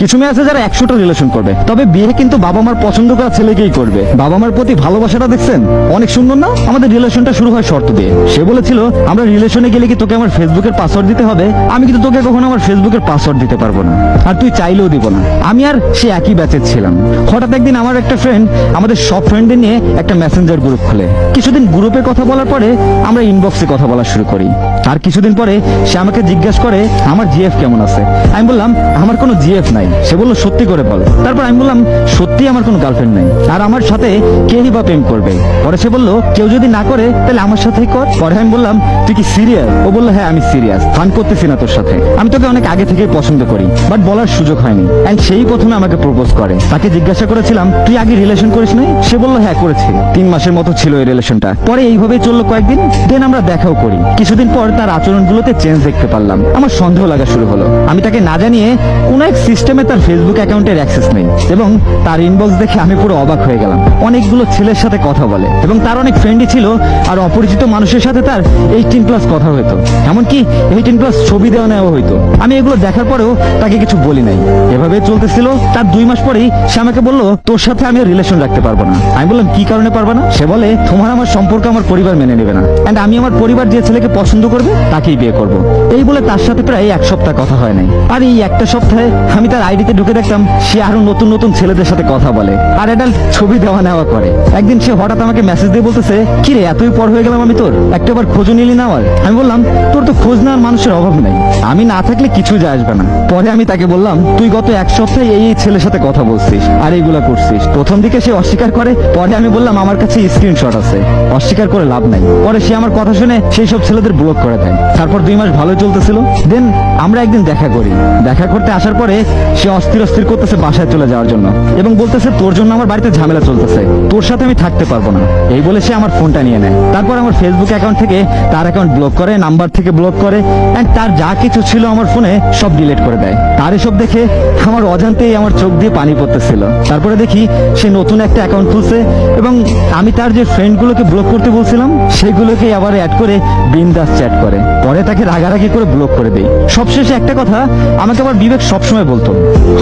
কিছু মেয়ে আছে যারা 100টা রিলেশন করবে, তবে বিয়ে কিন্তু বাবা মার পছন্দ করা ছেলেকেই করবে। বাবা মার প্রতি ভালোবাসাটা দেখছেন অনেক সুন্দর না? আমাদের রিলেশনটা শুরু হয় শর্ত দিয়ে। সে বলেছিল আমরা রিলেশনে গেলে কি তোকে আমার ফেসবুকের পাসওয়ার্ড দিতে হবে, আমি কিন্তু তোকে কখনো আমার ফেসবুকের পাসওয়ার্ড দিতে পারবো না, আর তুই চাইলেও দিব না। আমি আর সে একই ব্যাচের ছিলাম। হঠাৎ একদিন আমার একটা ফ্রেন্ড আমাদের সব ফ্রেন্ডদের নিয়ে একটা মেসেঞ্জার গ্রুপ খুলে। কিছুদিন গ্রুপে কথা বলার পরে আমরা ইনবক্সে কথা বলা শুরু করি। আর কিছুদিন পরে সে আমাকে জিজ্ঞাসা করে আমার জিএফ কেমন আছে। আমি বললাম আমার কোনো জিএফ নাই। সে বলল সত্যি করে বল। তারপর আমি বললাম সত্যি আমার কোনো গার্লফ্রেন্ড নাই, আর আমার সাথে কেই বা প্রেম করবে। পরে সে বলল কেউ যদি না করে তাহলে আমার সাথেই কর। পরে আমি বললাম তুই কি সিরিয়াস? ও বললো হ্যাঁ আমি সিরিয়াস, ফান করতেছি না তোর সাথে, আমি তোকে অনেক আগে থেকেই পছন্দ করি, বাট বলার সুযোগ হয়নি। এন্ড সেই প্রথমে আমাকে প্রপোজ করে। তাকে জিজ্ঞাসা করেছিলাম তুই আগে রিলেশন করিস নাই? সে বললো হ্যাঁ করেছি, 3 মাসের মতো ছিল এই রিলেশনটা। পরে এইভাবেই চললো কয়েকদিন, দেন আমরা দেখাও করি। কিছুদিন পর তার আচরণগুলোতে চেঞ্জ দেখতে পারলাম। আমার সন্দেহ লাগা শুরু হলো। আমি তাকে না জানিয়ে কোন এক সিস্টেমে তার ফেসবুক অ্যাকাউন্টের অ্যাক্সেস নেই, এবং তার ইনবক্স দেখে আমি পুরো অবাক হয়ে গেলাম। অনেকগুলো ছেলের সাথে কথা বলে, এবং তার অনেক ফ্রেন্ডই ছিল, আর অপরিচিত মানুষের সাথে তার 18+ কথা হইতো, এমনকি 18+ ছবি দেওয়া নেওয়া হইতো। আমি এগুলো দেখার পরেও তাকে কিছু বলি নাই। এভাবে চলতেছিল। তার 2 মাস পরেই সে আমাকে বললো তোর সাথে আমি রিলেশন রাখতে পারবো না। আমি বললাম কি কারণে পারবো না? সে বলে তোমার আমার সম্পর্ক আমার পরিবার মেনে নেবে না, এন্ড আমি আমার পরিবার যে ছেলেকে পছন্দ করবে তাকেই বিয়ে করব। এই বলে তার সাথে প্রায় 1 সপ্তাহ কথা হয় নাই। আর এই একটা সপ্তাহে আমি তার আইডিতে ঢুকে দেখতাম সে আরো নতুন নতুন ছেলেদের সাথে কথা বলে, আর অ্যাডাল্ট ছবি দেওয়া নেওয়া করে। একদিন সে হঠাৎ আমাকে মেসেজ দিয়ে বলতেছে কি রে এতই পর হয়ে গেলাম আমি তোর, একটাবার খোঁজও নিলি না আমার? আমি বললাম তোর তো খোঁজ নেওয়ার মানুষের অভাব নাই, আমি না থাকলে কিছু যায় আসবে না। পরে আমি তাকে বললাম তুই গত 1 সপ্তাহে এই ছেলের সাথে কথা বলছিস আর এইগুলা করছিস। প্রথম দিকে সে অস্বীকার করে, পরে আমি বললাম আমার কাছে স্ক্রিনশট আছে, অস্বীকার করে লাভ নাই। পরে সে আমার কথা শুনে সেই সব ছেলেদের ব্লক করে দেয়। তারপর 2 মাস ভালো চলতেছিল। দেন আমরা একদিন দেখা করি। দেখা করতে আসার পরে সে অস্থির করতেছে বাসায় চলে যাওয়ার জন্য, এবং বলতেছে তোর জন্য আমার বাড়িতে ঝামেলা চলতেছে, তোর সাথে আমি থাকতে পারবো না। এই বলে সে আমার ফোনটা নিয়ে নেয়। তারপর আমার ফেসবুক অ্যাকাউন্ট থেকে তার অ্যাকাউন্ট ব্লক করে, নাম্বার থেকে ব্লক করে, এন্ড তার যা কিছু ছিল আমার ফোনে সব ডিলিট করে দেয়। তার এসব দেখে আমার অজান্তেই আমার চোখ দিয়ে পানি পড়তেছিল। তারপরে দেখি সে নতুন একটা অ্যাকাউন্ট খুলছে, এবং আমি তার যে ফ্রেন্ডগুলোকে ব্লক করতে বলছিলাম সেগুলোকে আবার অ্যাড করে বিন্দাস চ্যাট করে। পরে তাকে রাগারাগি করে ব্লক করে দেই। সবশেষে একটা কথা আমাকে আবার বিবেক সবসময় বলতো,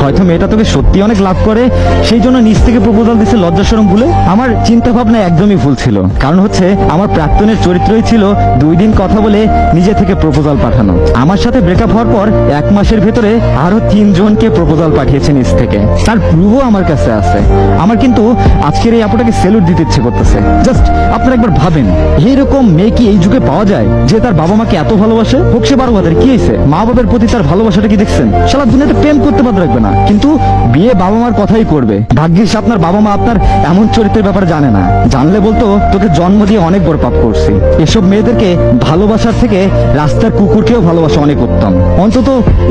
হয়তো মেয়েটা তোকে সত্যি অনেক লাভ করে, সেই জন্য নিজ থেকে প্রপোজাল দিচ্ছে লজ্জা শরম ভুলে। আমার চিন্তা ভাবনা একদমই ভুল ছিল। কারণ হচ্ছে আমার প্রাক্তনের চরিত্রই ছিল 2 দিন কথা বলে নিজে থেকে প্রপোজাল পাঠানো। আমার সাথে ব্রেকআপ হওয়ার পর 1 মাসের ভেতরে আরো 3 জনকে প্রপোজাল পাঠিয়েছে নিজ থেকে। তার প্রুফও আমার কাছে আছে। আমার কিন্তু আজকের এই আপুটাকে স্যালুট দিতে ইচ্ছে করতেছে। জাস্ট আপনারা একবার ভাবেন, এইরকম মেয়ে কি এই যুগে পাওয়া যায় যে তার বাবা মাকে এত ভালোবাসে? হোক সে 12 বছরের, কি হয়েছে? মা বাবার প্রতি তার ভালোবাসাটা কি দেখছেন? সারা দুনিয়াতে প্রেম করতে বাদ রাখবে না, কিন্তু বিয়ে বাবা মার কথাই করবে। ভাগ্যিস আপনার বাবা মা আপনার এমন চরিত্রের ব্যাপারে জানে না, জানলে বলতো তোকে জন্ম দিয়ে অনেক বড় পাপ করছি। এসব মেয়েদেরকে ভালোবাসার থেকে রাস্তার কুকুরকেও ভালোবাসা অনেক উত্তম। অন্তত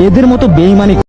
এদের মতো বেঈমানি